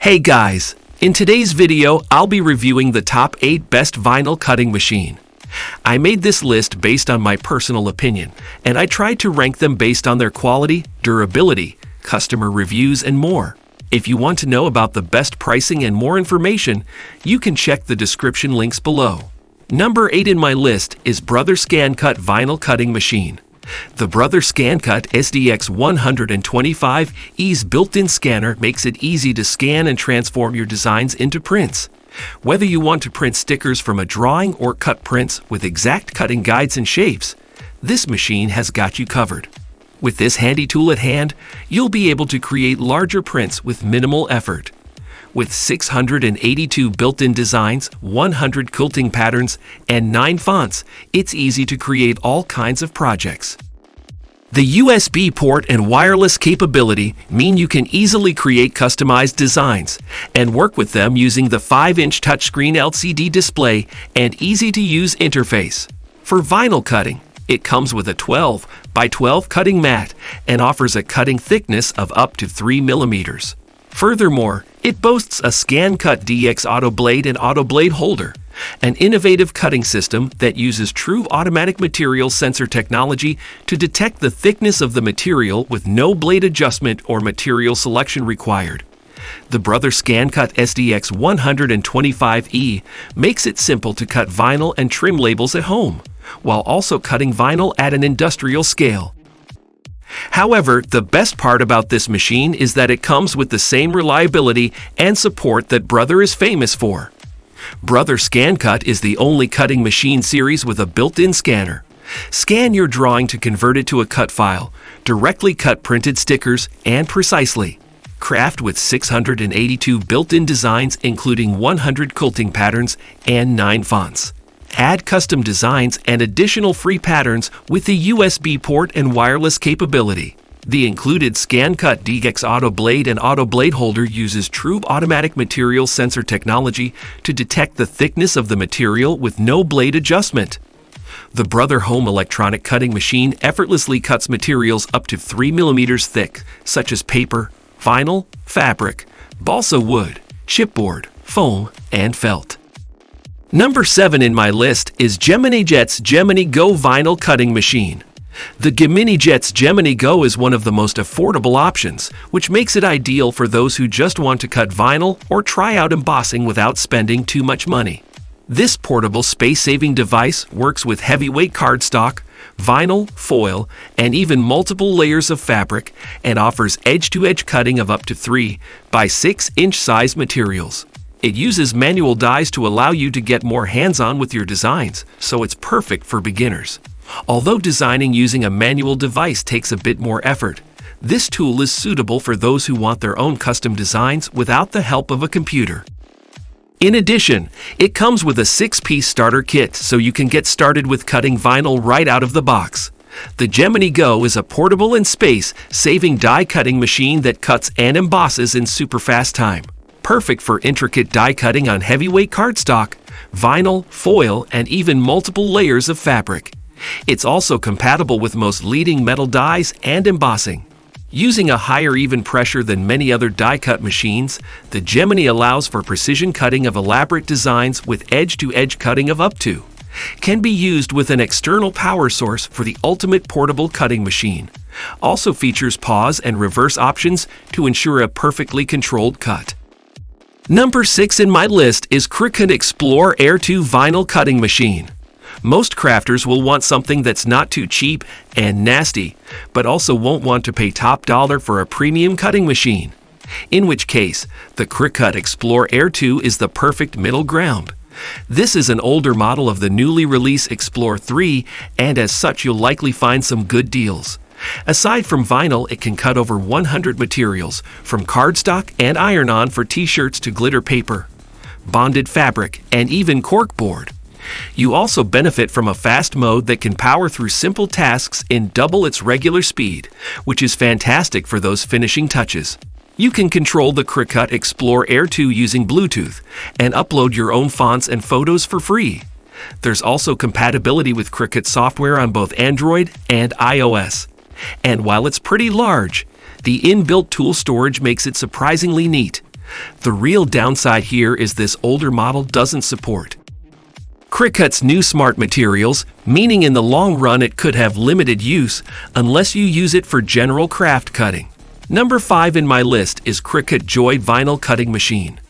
Hey guys, in today's video I'll be reviewing the top 8 best vinyl cutting machine. I made this list based on my personal opinion, and I tried to rank them based on their quality, durability, customer reviews, and more. If you want to know about the best pricing and more information, you can check the description links below. Number 8 in my list is Brother ScanCut Vinyl Cutting Machine. The Brother ScanCut SDX125E's built-in scanner makes it easy to scan and transform your designs into prints. Whether you want to print stickers from a drawing or cut prints with exact cutting guides and shapes, this machine has got you covered. With this handy tool at hand, you'll be able to create larger prints with minimal effort. With 682 built-in designs, 100 quilting patterns, and 9 fonts, it's easy to create all kinds of projects. The USB port and wireless capability mean you can easily create customized designs and work with them using the 5-inch touchscreen LCD display and easy-to-use interface. For vinyl cutting, it comes with a 12 by 12 cutting mat and offers a cutting thickness of up to 3 millimeters. Furthermore, it boasts a ScanCut DX Auto Blade and Auto Blade holder, an innovative cutting system that uses true automatic material sensor technology to detect the thickness of the material with no blade adjustment or material selection required. The Brother ScanCut SDX125E makes it simple to cut vinyl and trim labels at home, while also cutting vinyl at an industrial scale. However, the best part about this machine is that it comes with the same reliability and support that Brother is famous for. Brother ScanCut is the only cutting machine series with a built-in scanner. Scan your drawing to convert it to a cut file, directly cut printed stickers, and precisely craft with 682 built-in designs including 100 quilting patterns and 9 fonts. Add custom designs and additional free patterns with the USB port and wireless capability. The included ScanCut DX Auto Blade and Auto Blade holder uses true automatic material sensor technology to detect the thickness of the material with no blade adjustment. The Brother Home Electronic Cutting Machine effortlessly cuts materials up to 3 millimeters thick, such as paper, vinyl, fabric, balsa wood, chipboard, foam, and felt. Number 7 in my list is GeminiJets Gemini Go Vinyl Cutting Machine. The GeminiJets Gemini Go is one of the most affordable options, which makes it ideal for those who just want to cut vinyl or try out embossing without spending too much money. This portable space-saving device works with heavyweight cardstock, vinyl, foil, and even multiple layers of fabric and offers edge-to-edge cutting of up to 3 by 6 inch size materials. It uses manual dies to allow you to get more hands-on with your designs, so it's perfect for beginners. Although designing using a manual device takes a bit more effort, this tool is suitable for those who want their own custom designs without the help of a computer. In addition, it comes with a 6-piece starter kit so you can get started with cutting vinyl right out of the box. The Gemini Go is a portable and space-saving die-cutting machine that cuts and embosses in super fast time. Perfect for intricate die cutting on heavyweight cardstock, vinyl, foil, and even multiple layers of fabric. It's also compatible with most leading metal dies and embossing. Using a higher even pressure than many other die-cut machines, the Gemini allows for precision cutting of elaborate designs with edge-to-edge cutting of up to. Can be used with an external power source for the ultimate portable cutting machine. Also features pause and reverse options to ensure a perfectly controlled cut. Number 6 in my list is Cricut Explore Air 2 Vinyl Cutting Machine. Most crafters will want something that's not too cheap and nasty, but also won't want to pay top dollar for a premium cutting machine. In which case, the Cricut Explore Air 2 is the perfect middle ground. This is an older model of the newly released Explore 3, and as such you'll likely find some good deals. Aside from vinyl, it can cut over 100 materials, from cardstock and iron-on for t-shirts to glitter paper, bonded fabric, and even corkboard. You also benefit from a fast mode that can power through simple tasks in double its regular speed, which is fantastic for those finishing touches. You can control the Cricut Explore Air 2 using Bluetooth and upload your own fonts and photos for free. There's also compatibility with Cricut software on both Android and iOS. And while it's pretty large, the inbuilt tool storage makes it surprisingly neat. The real downside here is this older model doesn't support Cricut's new smart materials, meaning in the long run it could have limited use unless you use it for general craft cutting. Number 5 in my list is Cricut Joy Vinyl Cutting Machine.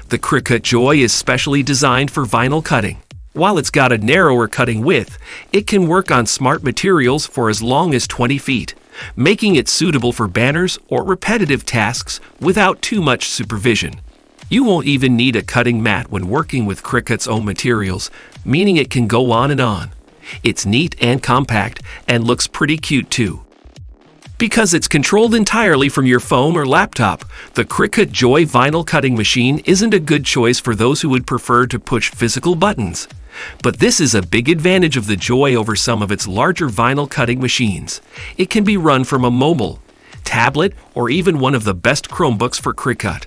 The Cricut Joy is specially designed for vinyl cutting. While it's got a narrower cutting width, it can work on smart materials for as long as 20 feet, making it suitable for banners or repetitive tasks without too much supervision. You won't even need a cutting mat when working with Cricut's own materials, meaning it can go on and on. It's neat and compact and looks pretty cute too. Because it's controlled entirely from your phone or laptop, the Cricut Joy Vinyl Cutting Machine isn't a good choice for those who would prefer to push physical buttons. But this is a big advantage of the Joy over some of its larger vinyl cutting machines. It can be run from a mobile, tablet, or even one of the best Chromebooks for Cricut.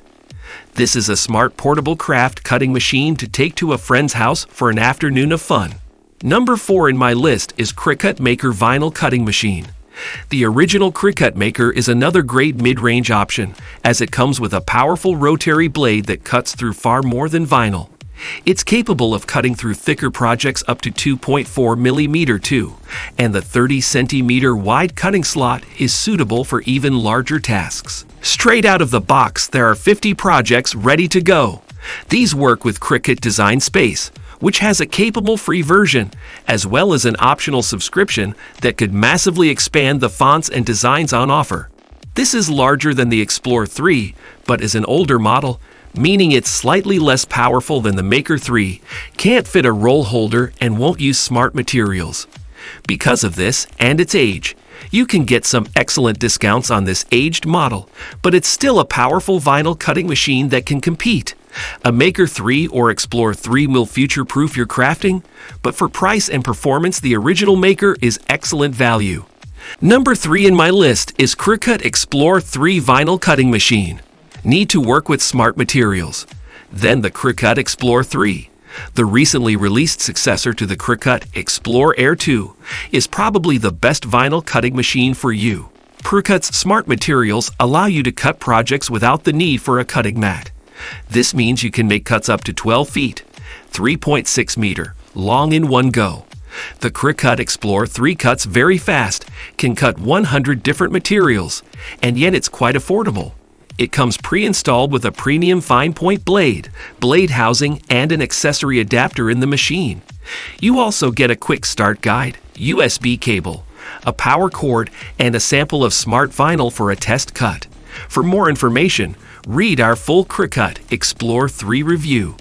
This is a smart portable craft cutting machine to take to a friend's house for an afternoon of fun. Number 4 in my list is Cricut Maker Vinyl Cutting Machine. The original Cricut Maker is another great mid-range option, as it comes with a powerful rotary blade that cuts through far more than vinyl. It's capable of cutting through thicker projects up to 2.4 millimeter too, and the 30 centimeter wide cutting slot is suitable for even larger tasks. Straight out of the box, there are 50 projects ready to go. These work with Cricut Design Space, which has a capable free version, as well as an optional subscription that could massively expand the fonts and designs on offer. This is larger than the Explore 3, but is an older model, meaning it's slightly less powerful than the Maker 3, can't fit a roll holder, and won't use smart materials. Because of this, and its age, you can get some excellent discounts on this aged model, but it's still a powerful vinyl cutting machine that can compete. A Maker 3 or Explore 3 will future-proof your crafting, but for price and performance, the original Maker is excellent value. Number 3 in my list is Cricut Explore 3 Vinyl Cutting Machine. Need to work with smart materials? Then the Cricut Explore 3, the recently released successor to the Cricut Explore Air 2, is probably the best vinyl cutting machine for you. Cricut's smart materials allow you to cut projects without the need for a cutting mat. This means you can make cuts up to 12 feet, 3.6 meter, long in one go. The Cricut Explore 3 cuts very fast, can cut 100 different materials, and yet it's quite affordable. It comes pre-installed with a premium fine-point blade, blade housing, and an accessory adapter in the machine. You also get a quick start guide, USB cable, a power cord, and a sample of smart vinyl for a test cut. For more information, read our full Cricut Explore 3 review.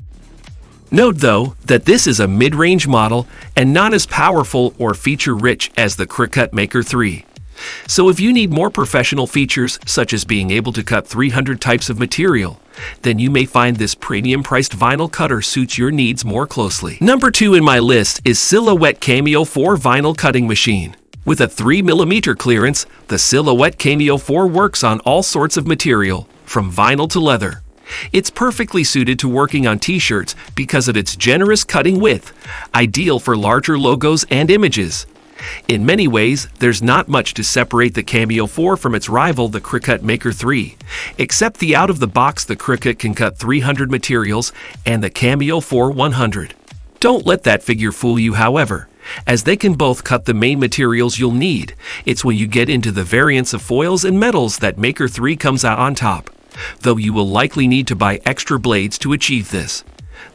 Note though that this is a mid-range model and not as powerful or feature-rich as the Cricut Maker 3. So if you need more professional features, such as being able to cut 300 types of material, then you may find this premium-priced vinyl cutter suits your needs more closely. Number 2 in my list is Silhouette Cameo 4 Vinyl Cutting Machine. With a 3mm clearance, the Silhouette Cameo 4 works on all sorts of material, from vinyl to leather. It's perfectly suited to working on t-shirts because of its generous cutting width, ideal for larger logos and images. In many ways, there's not much to separate the Cameo 4 from its rival, the Cricut Maker 3, except the out-of-the-box the Cricut can cut 300 materials and the Cameo 4 100. Don't let that figure fool you, however, as they can both cut the main materials you'll need. It's when you get into the variants of foils and metals that Maker 3 comes out on top, though you will likely need to buy extra blades to achieve this.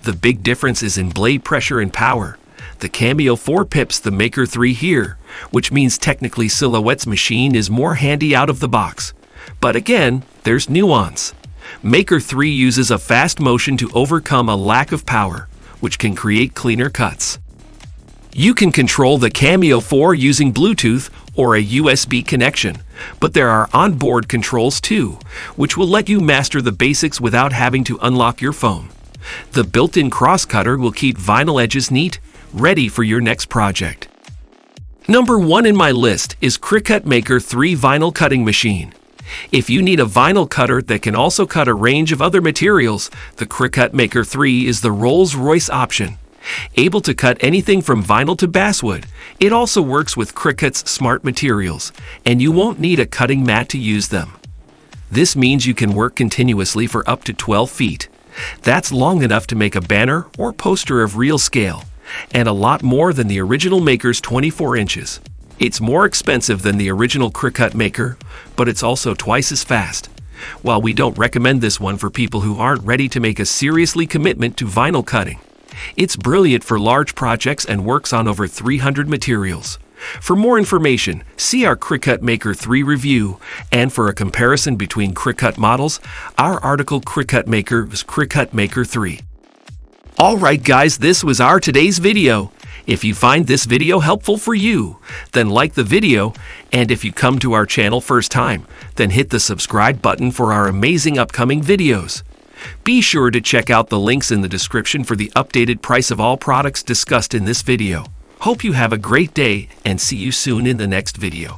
The big difference is in blade pressure and power. The Cameo 4 pips the Maker 3 here, which means technically Silhouette's machine is more handy out of the box. But again, there's nuance. Maker 3 uses a fast motion to overcome a lack of power, which can create cleaner cuts. You can control the Cameo 4 using Bluetooth or a USB connection, but there are onboard controls too, which will let you master the basics without having to unlock your phone. The built-in cross-cutter will keep vinyl edges neat, ready for your next project. Number 1 in my list is Cricut Maker 3 Vinyl Cutting Machine. If you need a vinyl cutter that can also cut a range of other materials, the Cricut Maker 3 is the Rolls-Royce option. Able to cut anything from vinyl to basswood, it also works with Cricut's smart materials, and you won't need a cutting mat to use them. This means you can work continuously for up to 12 feet. That's long enough to make a banner or poster of real scale, and a lot more than the original Maker's 24 inches. It's more expensive than the original Cricut Maker, but it's also twice as fast. While we don't recommend this one for people who aren't ready to make a seriously commitment to vinyl cutting, it's brilliant for large projects and works on over 300 materials. For more information, see our Cricut Maker 3 review, and for a comparison between Cricut models, our article Cricut Maker is Cricut Maker 3. Alright guys, this was our today's video. If you find this video helpful for you, then like the video, and if you come to our channel first time, then hit the subscribe button for our amazing upcoming videos. Be sure to check out the links in the description for the updated price of all products discussed in this video. Hope you have a great day and see you soon in the next video.